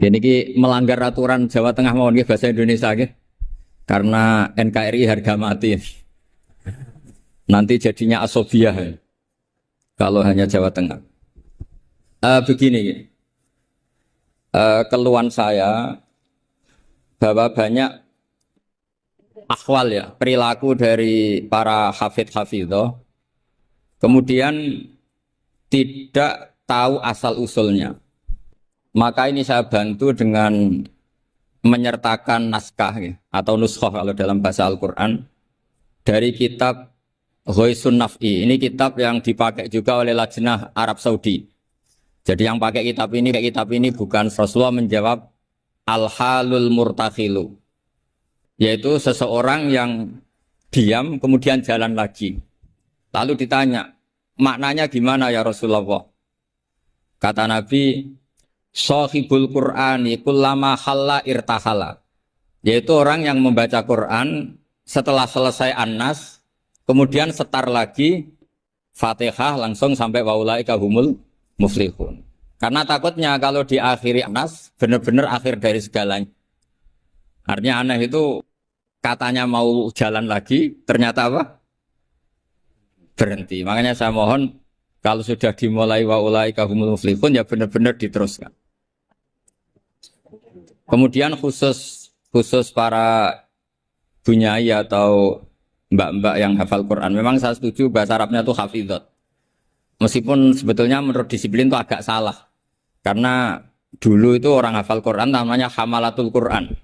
Ini ki melanggar aturan Jawa Tengah mawon nggih bahasa Indonesia nggih. Karena NKRI harga mati. Nanti jadinya asobiah ya, kalau hanya Jawa Tengah. Begini, keluhan saya bahwa banyak akhwal ya, perilaku dari para hafidh-hafidhoh, kemudian tidak tahu asal usulnya. Maka ini saya bantu dengan menyertakan naskah ya, atau nuskhoh kalau dalam bahasa Al-Quran dari kitab Ghoisun Naf'i. Ini kitab yang dipakai juga oleh Lajnah Arab Saudi. Jadi yang pakai kitab ini bukan Rasulullah menjawab al-halul murtakhilu, yaitu seseorang yang diam kemudian jalan lagi. Lalu ditanya, maknanya gimana ya Rasulullah? Kata Nabi, Shahibul Qur'ani kullama khalla irtahala, yaitu orang yang membaca Quran setelah selesai An-Nas kemudian setar lagi Fatihah langsung sampai waulaika humul muflihun. Karena takutnya kalau diakhiri An-Nas benar-benar akhir dari segalanya. Artinya aneh itu katanya mau jalan lagi ternyata apa? Berhenti. Makanya saya mohon kalau sudah dimulai waulaika humul muflihun ya benar-benar diteruskan. Kemudian khusus para bunyai atau mbak-mbak yang hafal Quran, memang saya setuju bahasa Arabnya itu hafidhot. Meskipun sebetulnya menurut disiplin itu agak salah. Karena dulu itu orang hafal Quran namanya hamalatul Quran.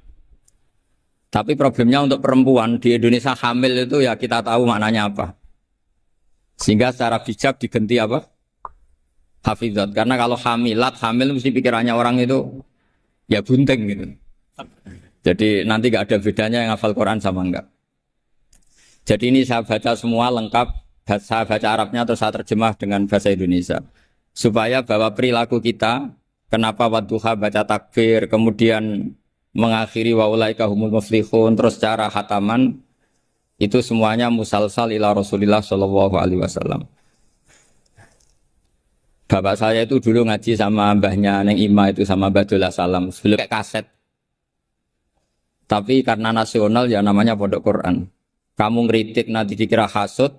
Tapi problemnya untuk perempuan di Indonesia hamil itu ya kita tahu maknanya apa. Sehingga secara bijak diganti apa? Hafidhot. Karena kalau hamil mesti pikirannya orang itu ya bunting gitu. Jadi nanti gak ada bedanya yang hafal Quran sama enggak. Jadi ini saya baca semua lengkap, saya baca Arabnya terus saya terjemah dengan bahasa Indonesia. Supaya bahwa perilaku kita, kenapa wadduha baca takbir, kemudian mengakhiri waulaika humul muflihun, terus cara khataman, itu semuanya musalsal ila Rasulillah sallallahu alaihi wasallam. Bapak saya itu dulu ngaji sama mbahnya Neng Ima itu sama Badullah Salam, sebelum kayak kaset. Tapi karena nasional ya namanya Pondok Quran. Kamu ngeritik nanti dikira hasut,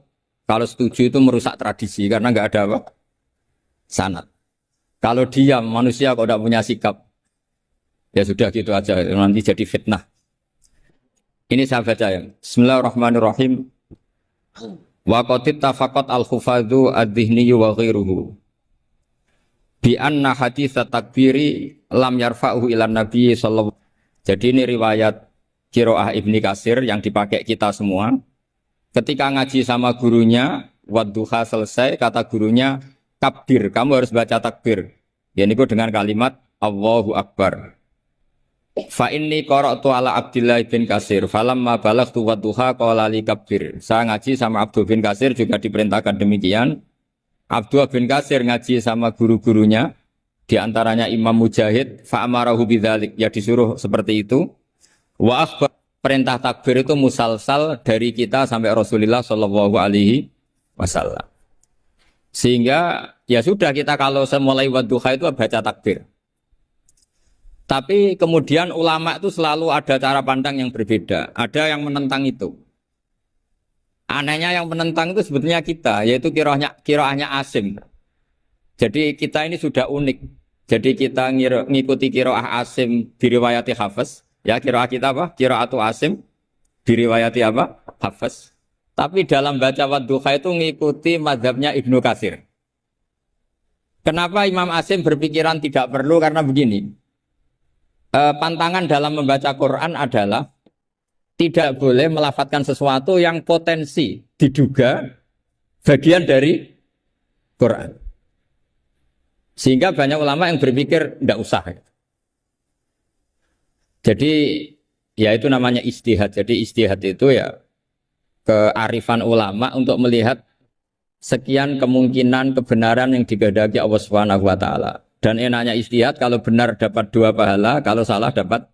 kalau setuju itu merusak tradisi karena nggak ada apa? Sanad. Kalau diam manusia kok tidak punya sikap, ya sudah gitu aja nanti jadi fitnah. Ini saya baca ya. Bismillahirrahmanirrahim. Wa qatib tafaqat al-khufadhu ad-dhihni wa ghairuhu bi anna hadits takbiri lam yarfa'uhu ilan nabi sallallahu. Jadi ini riwayat Qiraah Ibni Katsir yang dipakai kita semua. Ketika ngaji sama gurunya, wadduha selesai, kata gurunya, kabir, kamu harus baca takbir. Ya ini dengan kalimat Allahu Akbar. Fa inni qara'tu ala Abdillah bin Katsir, falamma balaghtu wadduha qala li kabir. Saya ngaji sama Abdul bin Katsir juga diperintahkan demikian. Abdul bin Katsir ngaji sama guru-gurunya, di antaranya Imam Mujahid, fa amarahu bidzalik, ya disuruh seperti itu. Wa akhbar, perintah takbir itu musalsal dari kita sampai Rasulullah sallallahu alaihi wasallam. Sehingga ya sudah kita kalau mulai wadduha itu baca takbir. Tapi kemudian ulama itu selalu ada cara pandang yang berbeda. Ada yang menentang itu. Anehnya yang menentang itu sebetulnya kita, yaitu qiraahnya Asim. Jadi kita ini sudah unik. Jadi kita ngikuti qiraah Asim diriwayati Hafiz. Ya qiraah kita apa? Qiraatu Asim diriwayati apa? Hafiz. Tapi dalam baca wadduha itu ngikuti mazhabnya Ibnu Katsir. Kenapa Imam Asim berpikiran tidak perlu? Karena begini. Pantangan dalam membaca Quran adalah tidak boleh melafadzkan sesuatu yang potensi diduga bagian dari Quran. Sehingga banyak ulama yang berpikir tidak usah. Jadi ya itu namanya ijtihad. Jadi ijtihad itu ya kearifan ulama untuk melihat sekian kemungkinan kebenaran yang digandaki Allah Subhanahu wa taala. Dan enaknya ijtihad kalau benar dapat 2 pahala, kalau salah dapat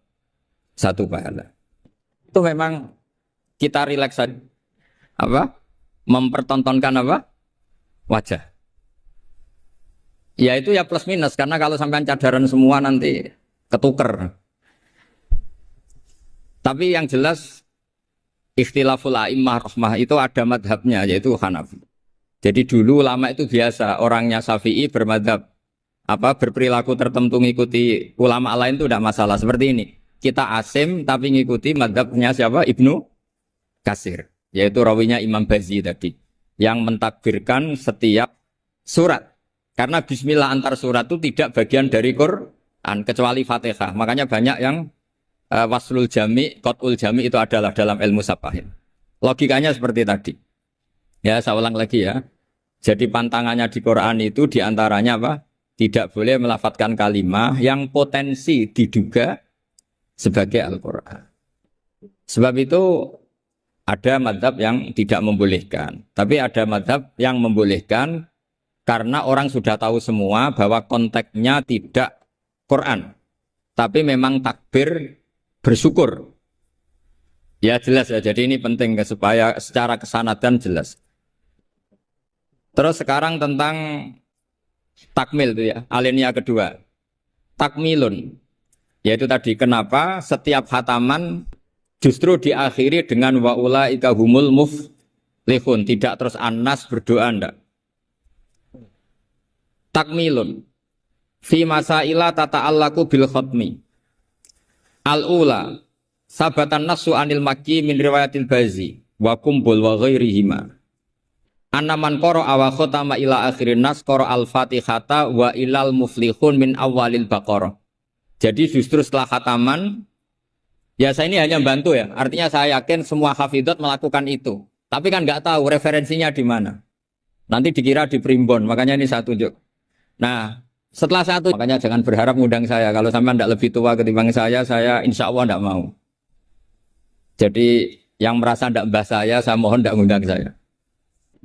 1 pahala. Itu memang kita rileks saja. Apa? Mempertontonkan apa? Wajah. Ya itu ya plus minus karena kalau sampai cadaran semua nanti ketuker. Tapi yang jelas ikhtilaful a'immah rahmah itu ada madhabnya, yaitu Hanafi. Jadi dulu ulama itu biasa, orangnya Syafi'i bermadhab berperilaku tertentu ngikuti ulama lain itu tidak masalah. Seperti ini, kita asim tapi ngikuti madhabnya siapa? Ibnu Katsir, yaitu rawinya Imam Bazi tadi, yang mentakbirkan setiap surat. Karena bismillah antar surat itu tidak bagian dari Quran kecuali Fatihah. Makanya banyak yang waslul jami, qat'ul jami itu adalah dalam ilmu safahin. Logikanya seperti tadi. Ya, saya ulang lagi ya. Jadi pantangannya di Quran itu diantaranya apa? Tidak boleh melafadzkan kalimah yang potensi diduga sebagai Al-Quran. Sebab itu ada madhab yang tidak membolehkan. Tapi ada madhab yang membolehkan karena orang sudah tahu semua bahwa konteksnya tidak Quran. Tapi memang takbir bersyukur. Ya jelas ya, jadi ini penting supaya secara kesanatan jelas. Terus sekarang tentang takmil itu ya, alinea kedua. Takmilun, yaitu tadi kenapa setiap khataman justru diakhiri dengan wa ulaika humul muflihun, tidak terus An-Nas berdoa ndak. Takmilun fi masaila tata'allaku bil khatmi. Al-ula sabatan nasu anil makki min riwayatil Bazi wa kumbul wa ghairihima. Anaman qara wa khatama ila akhirin nas qara al-Fatihata wa ilal muflihun min awalil Baqarah. Jadi justru setelah khataman, ya saya ini hanya bantu ya. Artinya saya yakin semua hafidhot melakukan itu. Tapi kan nggak tahu referensinya di mana. Nanti dikira di primbon, makanya ini saya tunjuk. Nah, setelah satu, makanya jangan berharap ngundang saya. Kalau sampai tidak lebih tua ketimbang saya insya Allah tidak mau. Jadi yang merasa tidak mbah saya mohon tidak ngundang saya.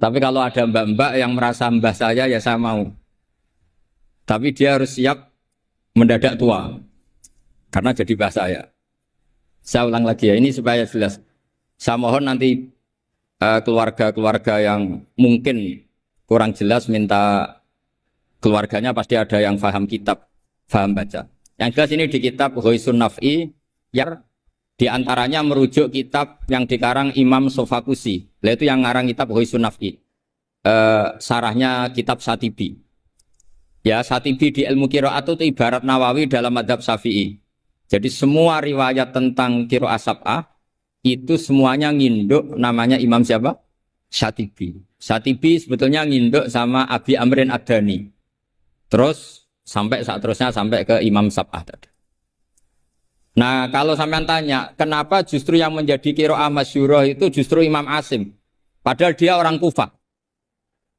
Tapi kalau ada mbak-mbak yang merasa mbah saya, ya saya mau. Tapi dia harus siap mendadak tua. Karena jadi mbah saya. Saya ulang lagi ya, ini supaya jelas. Saya mohon nanti keluarga-keluarga yang mungkin kurang jelas minta keluarganya pasti ada yang paham kitab, paham baca. Yang jelas ini di kitab Ghoisun Naf'i, yang diantaranya merujuk kitab yang dikarang Imam Sofakusi. Itu yang ngarang kitab Ghoisun Naf'i. Sarahnya kitab Satibi. Ya, Satibi di ilmu qiraat itu ibarat Nawawi dalam madhab Syafi'i. Jadi semua riwayat tentang qiraat sab'ah itu semuanya nginduk namanya Imam siapa? Satibi. Satibi sebetulnya nginduk sama Abi Amrin Ad-Dani. Terus sampai saat terusnya sampai ke Imam Sab'ah tadi. Nah, kalau sampean tanya, kenapa justru yang menjadi qiraah masyhurah itu justru Imam Asim? Padahal dia orang Kufah.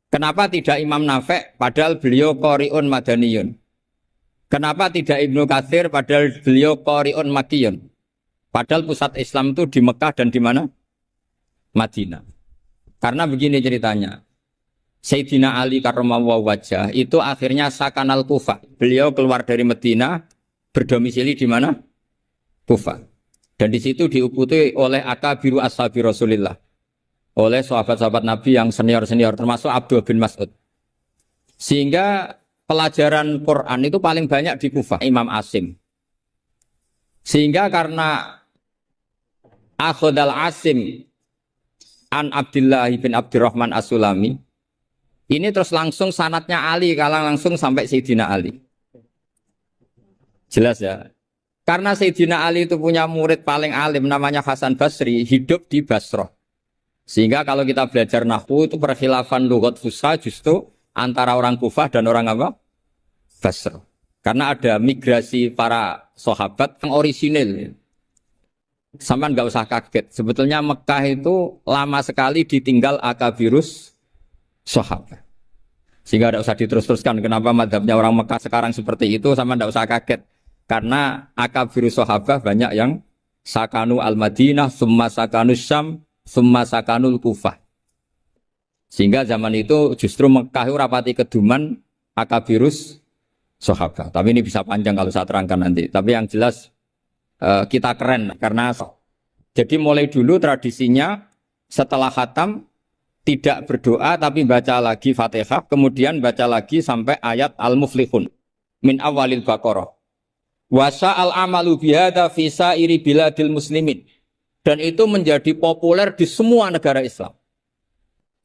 Kenapa tidak Imam Nafi' padahal beliau qari'un madaniyun? Kenapa tidak Ibnu Katsir padahal beliau qari'un makkiyun? Padahal pusat Islam itu di Mekah dan di mana? Madinah. Karena begini ceritanya. Sayyidina Ali karramallahu wajhah itu akhirnya sakanal Kufah. Beliau keluar dari Madinah, berdomisili di mana? Kufah. Dan di situ diikuti oleh akabiru ashabi Rasulillah. Oleh sahabat-sahabat Nabi yang senior-senior termasuk Abdul bin Mas'ud. Sehingga pelajaran Quran itu paling banyak di Kufah, Imam Asim. Sehingga karena Akhodal Asim an Abdullah bin Abdurrahman As-Sulami, ini terus langsung sanatnya Ali, kalau langsung sampai Sayyidina Ali. Jelas ya. Karena Sayyidina Ali itu punya murid paling alim namanya Hasan Basri, hidup di Basrah. Sehingga kalau kita belajar nahwu itu perkhilafan lughat fusha justru antara orang Kufah dan orang apa? Basrah. Karena ada migrasi para sahabat yang orisinil. Sama nggak usah kaget. Sebetulnya Mekah itu lama sekali ditinggal akabirus sahabat. Sehingga tidak usah diterus-teruskan kenapa madhabnya orang Mekah sekarang seperti itu, sama tidak usah kaget. Karena akabirus sahabat banyak yang sakanu al-Madinah, summa sakanu Syam, summa sakanul Kufah. Sehingga zaman itu justru Mekah itu rapati keduman akabirus sahabat. Tapi ini bisa panjang kalau saya terangkan nanti. Tapi yang jelas kita keren karena jadi mulai dulu tradisinya setelah khatam tidak berdoa tapi baca lagi Fatihah, kemudian baca lagi sampai ayat Al-Muflihun min awalil Baqarah. Wasa al amalu bihada visa iri biladil muslimin. Dan itu menjadi populer di semua negara Islam.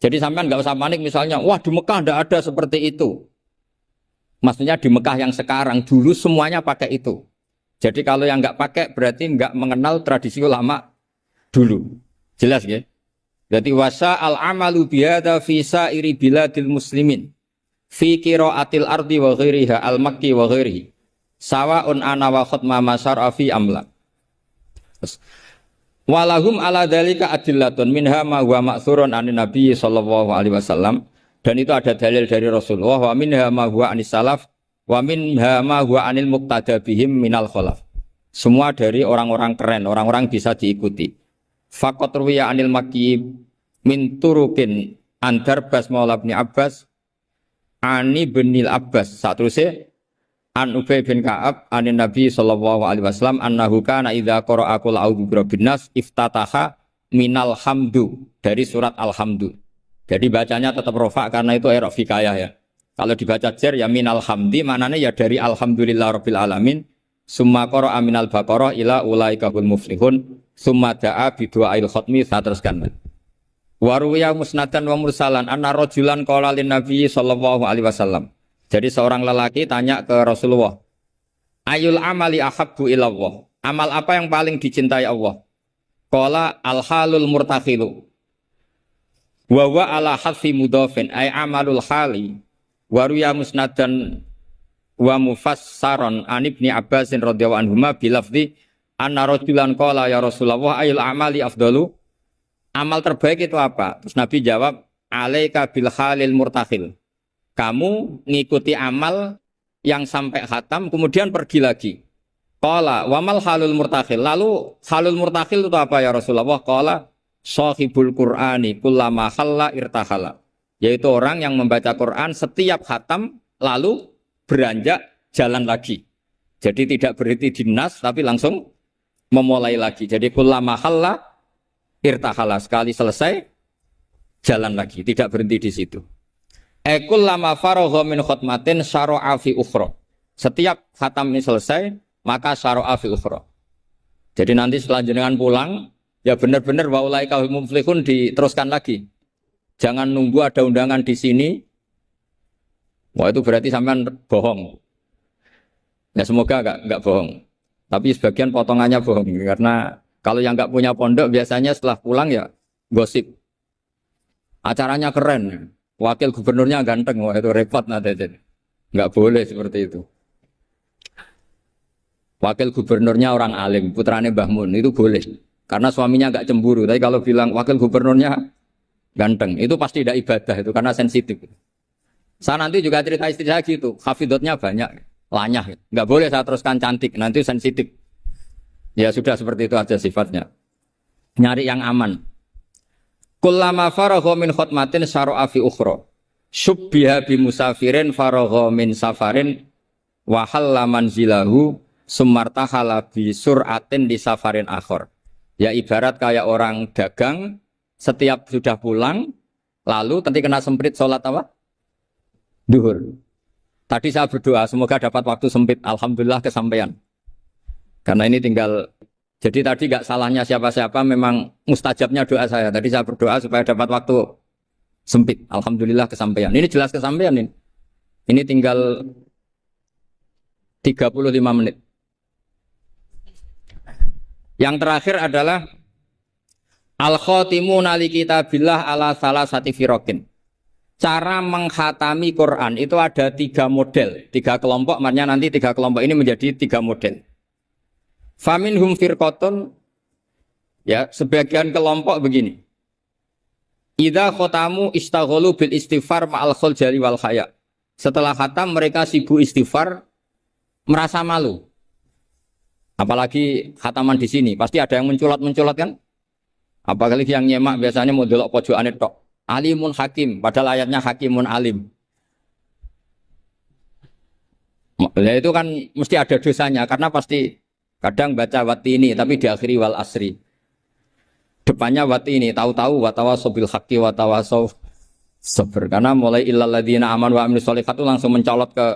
Jadi sampean nggak usah panik misalnya, wah di Mekah tidak ada seperti itu. Maksudnya di Mekah yang sekarang, dulu semuanya pakai itu. Jadi kalau yang nggak pakai berarti nggak mengenal tradisi ulama dulu. Jelas ya? Jadi wasa al amalu bihada visa iri biladil muslimin. Fi qiraatil ardi wa ghairiha al makki wa ghairihi. Sawaun ana wa khutma masara fi amla. Walahum ala dzalika adillatun minha ma huwa ma'thurun anin nabi sallallahu alaihi wasallam, dan itu ada dalil dari Rasulullah, wa minha ma huwa anis salaf wa minha ma huwa anil muqtada bihim minal khalaf. Semua dari orang-orang keren, orang-orang bisa diikuti. Faqat ruwiya anil makki min turukin antar bas maula bin Abbas ani binil Abbas. Saterusé an Ubay bin Ka'ab anin Nabi sallallahu alaihi wasallam annahu kana idza qara'a qul a'udzu birabbin nas iftataha minal hamdu, dari surat Alhamdu. Jadi bacanya tetap rofa karena itu i'rab fikayah ya. Kalau dibaca jar ya minal hamdi, maknanya ya dari alhamdulillah rabbil alamin. Summa qara'a minal baqarah ila ulaika hul muflihun. Summa da'a bi du'ail khatmi, teruskan. Wa ruwiya musnadan wa mursalan anna rajulan qala lin nabi sallallahu alaihi wasallam. Jadi seorang lelaki tanya ke Rasulullah, ayul amali ahabbu ilallah, amal apa yang paling dicintai Allah? Qala al-halul murtakhilu wa huwa ala hadfi mudhafin ay amalul hali. Wa ruya musnadan wa mufassaron an ibni Abbasin radhiyallahu anhuma bilafzi anna rajulan qala ya Rasulullah ayul amali afdalu, amal terbaik itu apa? Terus Nabi jawab, alaika bil halil murtakhil, kamu ngikuti amal yang sampai khatam kemudian pergi lagi. Qala wa mal halul murtakhil, lalu halul murtakhil itu apa ya Rasulullah? Qala sahibul Qur'ani kullama khalla irtahala, yaitu orang yang membaca Quran setiap khatam lalu beranjak jalan lagi. Jadi tidak berhenti di nas tapi langsung memulai lagi. Jadi kullama khalla irtahala, sekali selesai jalan lagi, tidak berhenti di situ. Ekul lama faragha min khutmatin syara'a fi ukhra. Setiap khatam ini selesai, maka syara'a fi ukhra. Jadi nanti setelah jenengan pulang, ya benar-benar wa ulaika hum muflihun diteruskan lagi. Jangan nunggu ada undangan di sini. Wah itu berarti sampean bohong. Ya semoga enggak bohong. Tapi sebagian potongannya bohong karena kalau yang enggak punya pondok biasanya setelah pulang ya gosip. Acaranya keren. Wakil gubernurnya ganteng, wah itu repot nanti. Enggak boleh seperti itu. Wakil gubernurnya orang alim, putranya Mbah Mun, itu boleh. Karena suaminya enggak cemburu. Tapi kalau bilang wakil gubernurnya ganteng, itu pasti tidak ibadah itu karena sensitif. Saya nanti juga cerita istri saya gitu, hafidotnya banyak, lanyah. Enggak boleh saya teruskan cantik, nanti sensitif. Ya sudah seperti itu aja sifatnya. Nyari yang aman. Kullama faragha min khutmatin syara'a fi ukhra. Syubbiha bi musafirin faragha min safarin wa halla manzilahu sumartahala bi sur'atin di safarin akhir. Ya ibarat kayak orang dagang setiap sudah pulang lalu nanti kena semprit sholat apa? Duhur. Tadi saya berdoa semoga dapat waktu sempit, alhamdulillah kesampaian. Karena ini tinggal, jadi tadi gak salahnya siapa-siapa, memang mustajabnya doa saya. Tadi saya berdoa supaya dapat waktu sempit. Alhamdulillah kesampaian. Ini jelas kesampaian ini. Ini tinggal 35 menit. Yang terakhir adalah al-khatimuna li kitabillah ala salasati firaqin. Cara mengkhatami Quran itu ada 3 model, 3 kelompok, maknanya nanti 3 kelompok ini menjadi 3 model. Faminhum firqatun, ya sebagian kelompok begini. Idza khatamu istaghalu bil istighfar ma'al khuljali wal haya. Setelah khatam mereka sibuk istighfar, merasa malu. Apalagi khataman di sini, pasti ada yang menculat-menculat kan? Apalagi yang nyemak biasanya mau delok pojokane tok. Alimun hakim, padahal ayatnya hakimun alim. Ya itu kan mesti ada dosanya karena pasti kadang baca wati ini tapi diakhiri wal asri. Depannya wati ini tahu-tahu watawasaw bil haqqi watawasaw sabr. Karena mulai illal ladzina amanu wa amilus sholihat itu langsung mencolot ke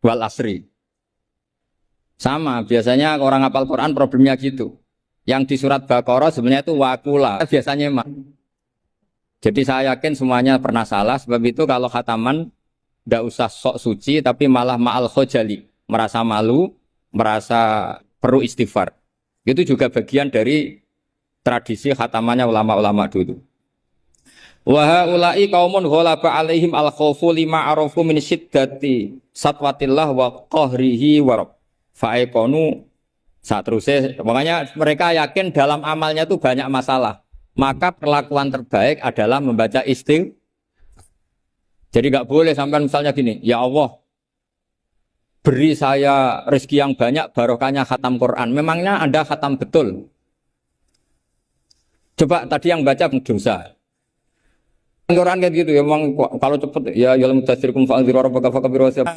wal asri. Sama, biasanya orang hafal Quran problemnya gitu. Yang di surat Baqarah sebenarnya itu wakula, biasanya emang. Jadi saya yakin semuanya pernah salah, sebab itu kalau khataman tidak usah sok suci, tapi malah ma'al khojali, merasa malu, merasa perlu istighfar. Itu juga bagian dari tradisi khatamannya ulama-ulama dulu. Wa haula'i qaumun ghalaba 'alaihim al-khaufu lima arafu min syiddati satwatillah wa qahrihi wa fa'aiqonu saat terusnya. Makanya mereka yakin dalam amalnya itu banyak masalah. Maka perlakuan terbaik adalah membaca istighfar. Jadi nggak boleh sampai misalnya gini, ya Allah beri saya rezeki yang banyak barokahnya khatam Quran. Memangnya Anda khatam betul? Coba tadi yang baca dosa. Quran kayak gitu ya, memang kalau cepet ya yalam tasrikum fa'dzir rabbaka fakabir wasab.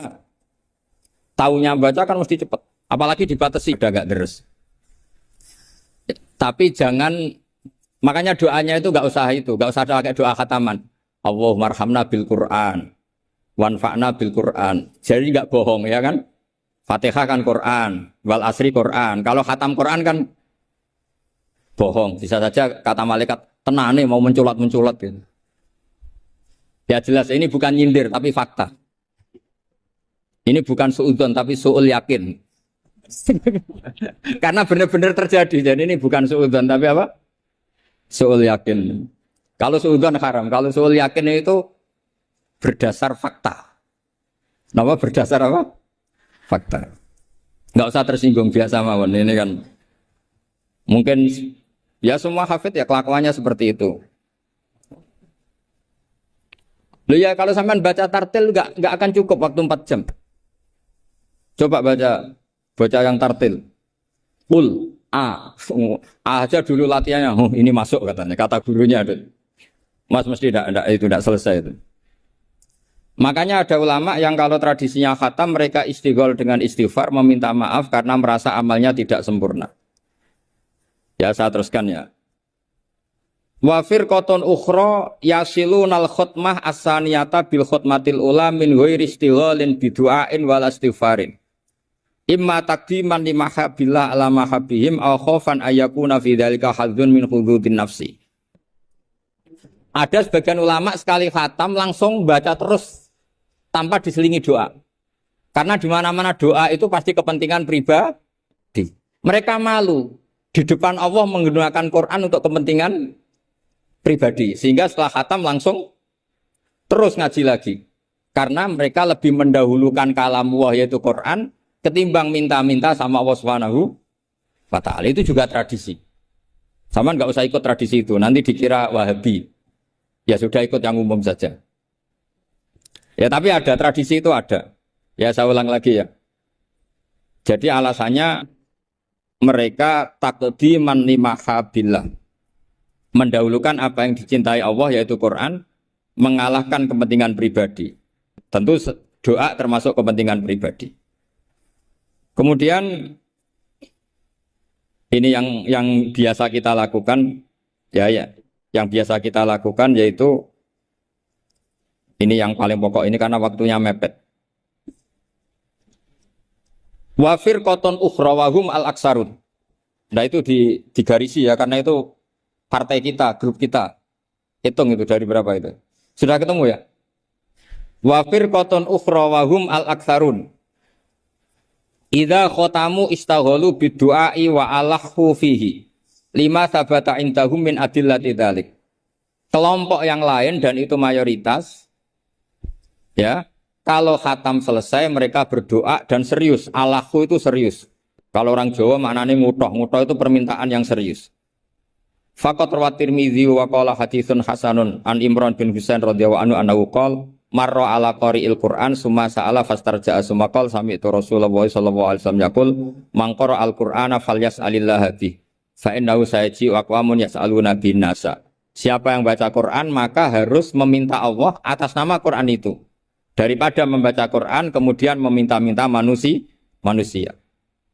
Taunya baca kan mesti cepet. Apalagi dibatasi udah enggak deres. Tapi jangan, makanya doanya itu enggak usah pakai doa khataman. Allahumma arhamna bil Quran wanfa'na bil Quran. Jadi enggak bohong ya kan? Fatihah kan Quran, wal asri Quran. Kalau khatam Quran kan bohong. Bisa saja kata malaikat tenane mau menculat-menculat gitu. Ya jelas ini bukan nyindir tapi fakta. Ini bukan suudzon tapi suul yakin. Karena benar-benar terjadi. Jadi ini bukan suudzon tapi apa? Suul yakin. Kalau suudzon haram, kalau suul yakin itu berdasar fakta. Nama berdasar apa? Fakta. Enggak usah tersinggung, biasa mawon. Ini kan mungkin ya semua hafid ya kelakuannya seperti itu. Loh ya kalau sampean baca tartil enggak akan cukup waktu 4 jam. Coba baca yang tartil. Qul A aja dulu latihannya. Oh, ini masuk katanya. Kata gurunya ada. Mas mesti tidak selesai itu. Makanya ada ulama yang kalau tradisinya khatam mereka istighol dengan istighfar meminta maaf karena merasa amalnya tidak sempurna. Ya saya teruskan ya. Wafir koton ukhro yasilunal khutmah asaniyata bil khutmatil ula min ghairi istighalin bidu'ain wal istighfarin. Imma taqdiman li mahabbillah ala mahabbihim aw khaufan ayyakuna fi dzalika hadzun min hududin nafsi. Ada sebagian ulama sekali khatam langsung baca terus tanpa diselingi doa. Karena di mana-mana doa itu pasti kepentingan pribadi. Mereka malu di depan Allah menggunakan Quran untuk kepentingan pribadi, sehingga setelah khatam langsung terus ngaji lagi karena mereka lebih mendahulukan kalam Allah yaitu Quran ketimbang minta-minta sama Allah Subhanahu wa ta'ala. Itu juga tradisi. Sama nggak usah ikut tradisi itu, nanti dikira Wahabi. Ya sudah ikut yang umum saja. Ya tapi ada tradisi itu ada. Ya saya ulang lagi ya. Jadi alasannya mereka taqdiman li mahabbillah, mendahulukan apa yang dicintai Allah yaitu Quran, mengalahkan kepentingan pribadi. Tentu doa termasuk kepentingan pribadi. Kemudian ini yang biasa kita lakukan ya yang biasa kita lakukan yaitu ini yang paling pokok ini karena waktunya mepet. Wafir koton ukhrawahum al-aksarun. Nah itu digarisi ya karena itu partai kita, grup kita. Hitung itu dari berapa itu. Sudah ketemu ya? Wafir koton ukhrawahum al-aksarun. Idza khotamu istaghalu bidu'ai wa alahu fihi. Lima sabata indahum min adillati dzalik. Kelompok yang lain dan itu mayoritas ya, kalau khatam selesai mereka berdoa dan serius. Alahu itu serius. Kalau orang Jawa maknanya ngutoh. Ngutoh itu permintaan yang serius. Faqat rawat Tirmidzi wa qala haditsun hasanun an Imran bin Husain radhiyallahu anhu annahu qala marra ala qari'il Qur'an summa sa'ala fastarja'a summa qala sami'tu Rasulullah sallallahu alaihi wasallam yaqul man qara al-Qur'ana falyas'alillah bi fa innahu sayaji wa aqwamun yas'aluna bin nasa. Siapa yang baca Quran maka harus meminta Allah atas nama Quran itu daripada membaca Quran kemudian meminta-minta manusia.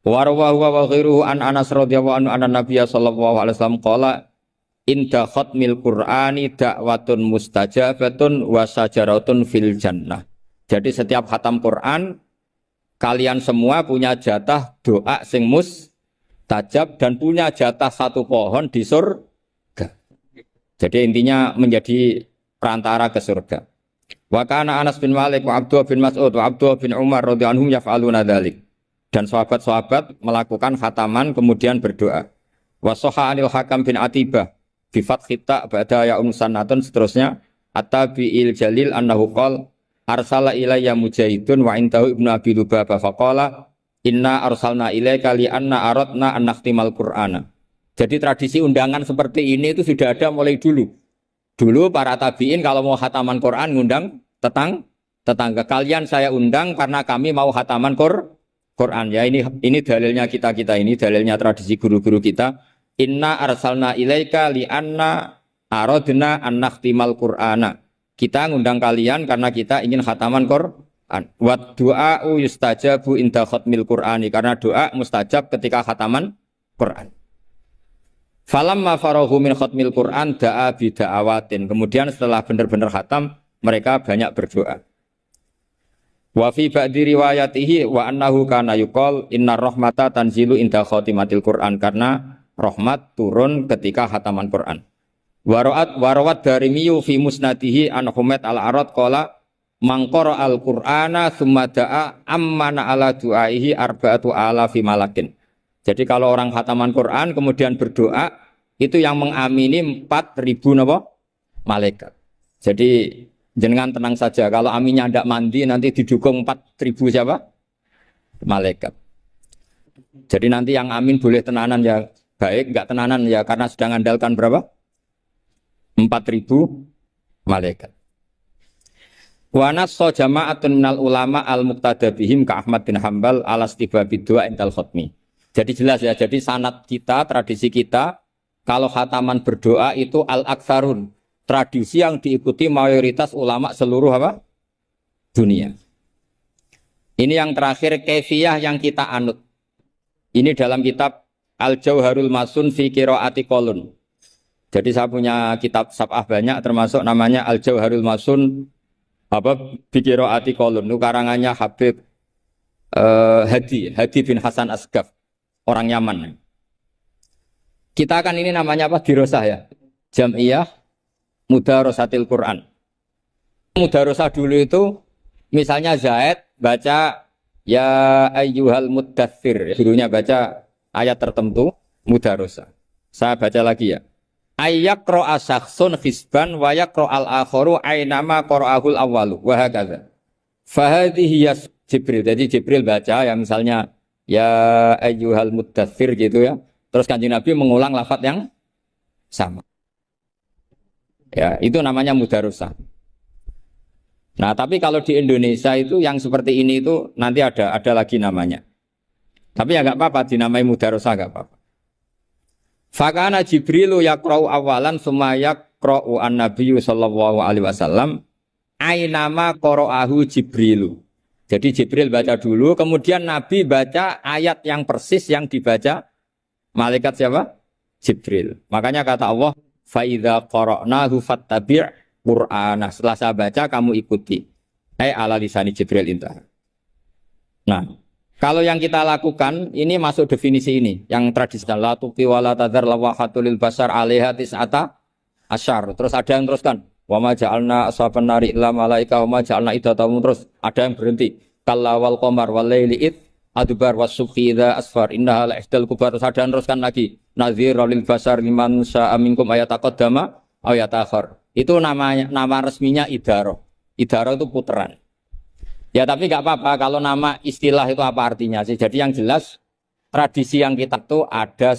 Wa rawahu wa ghairuhu an Anas radhiyallahu anhu anna Nabiy sallallahu alaihi wasallam qala inda khatmil Qur'ani da'watun mustajabatun wa sajaratun fil jannah. Jadi setiap khatam Quran kalian semua punya jatah doa sing mustajab dan punya jatah satu pohon di surga. Jadi intinya menjadi perantara ke surga. Wa kana Anas bin Malik wa Abdullah bin Mas'ud wa Abdullah bin Umar radhiyallahu anhum yaf'aluna dzalik. Dan sahabat-sahabat melakukan khataman kemudian berdoa. Wa sahha anil Hakam bin Atibah bi fathi ta ba'da ya musannatun seterusnya at-tabi'il jalil annahu qala arsala ilayya mujahidun wa indahu ibnu abi lubabah faqala inna arsalna ilaika li anna aradna an nakhtimal qur'ana. Jadi tradisi undangan seperti ini itu sudah ada mulai dulu. Dulu para tabi'in kalau mau khataman Quran ngundang tetangga. Kalian saya undang karena kami mau khataman Quran. Ya ini dalilnya kita ini dalilnya tradisi guru-guru kita. Inna arsalna ilaika li anna aradna an nakhtimal qur'ana. Kita ngundang kalian karena kita ingin khataman Quran. Wa du'a'u yustajabu inda khatmil qur'ani. Karena doa mustajab ketika khataman Quran. Falamma farahu min khatmil Qur'an da'a bida'awatin. Kemudian setelah benar-benar khatam, mereka banyak berdoa. Wa fi ba'di riwayatihi wa annahu kana yuqal inna rahmata tanzilu inda khatimatil Qur'an. Karena rahmat turun ketika khataman Qur'an. Warawat darimiyu fi musnadihi an Humaid al-Arad qala mangqara al-Qur'ana thumma da'a ammana ala du'aihi arba'atu alafi malakin. Jadi kalau orang khataman Quran kemudian berdoa, itu yang mengamini 4.000 napa? Malaikat. Jadi jenengan tenang saja, kalau aminnya tidak mandi nanti didukung 4.000 siapa? Malaikat. Jadi nanti yang amin boleh tenanan ya baik, enggak tenanan ya karena sudah ngandalkan berapa? 4.000 malaikat. Wa nassa jama'atun minal ulama al-muqtada bihim ka Ahmad bin Hambal alastibabi du'a indal khatmi. Jadi jelas ya, jadi sanad kita, tradisi kita, kalau khataman berdoa itu al-aktsarun. Tradisi yang diikuti mayoritas ulama seluruh apa? Dunia. Ini yang terakhir, kaifiyah yang kita anut. Ini dalam kitab Al-Jauharul Masun fi Qiraati Qolun. Jadi saya punya kitab sab'ah banyak, termasuk namanya Al-Jauharul Masun fi Qiraati Qolun. Itu karangannya Habib Hadi bin Hasan Asgaf. Orang Yaman. Kita kan ini namanya apa? Dirosah ya. Jam'iyah Mudarosatil Quran. Mudarosah dulu itu misalnya Zaid baca ya ayyuhal muddathir. Gurunya baca ayat tertentu mudarosah. Saya baca lagi ya. Ayyaqra'a syakhsun hisban wa yaqra'al akharu aynama qara'ahul awwalu wa hakadha. Fahadhihi Jibril. Jadi Jibril baca ya misalnya ya ayyuhal muddathir gitu ya. Terus Kanjeng Nabi mengulang lafaz yang sama. Ya, itu namanya mudarosah. Nah, tapi kalau di Indonesia itu yang seperti ini itu nanti ada lagi namanya. Tapi ya enggak apa-apa dinamai mudarosah enggak apa-apa. Fakana Jibrilu yaqra'u awalan summa yaqra'u an-nabiyyu sallallahu alaihi wasallam ainama qara'ahu Jibrilu. Jadi Jibril baca dulu, kemudian Nabi baca ayat yang persis yang dibaca malaikat siapa? Jibril. Makanya kata Allah, fa idza qara'nahu fattabi' Qur'ana. Setelah saya baca kamu ikuti. Ala lisani Jibril intah. Nah, kalau yang kita lakukan ini masuk definisi ini, yang tradisional la tuqi wala tadzar lawahatul lil basar 'alaiha tis'ata asyar. Terus ada yang teruskan wa ma ja'alna ashaban nari illa malaika wa ma ja'alna iddatahum, terus ada yang berhenti kalla wal qamar wal laili id adbar was subhi idza asfar innaha la ihdal kubar. Terus ada yang teruskan lagi nadhira lil basar liman sya'a minkum ayataqaddama aw yatakhir. Itu nama resminya idaroh. Idaroh itu puteran. Ya tapi nggak apa-apa kalau nama istilah itu apa artinya sih. Jadi yang jelas tradisi yang kita tuh ada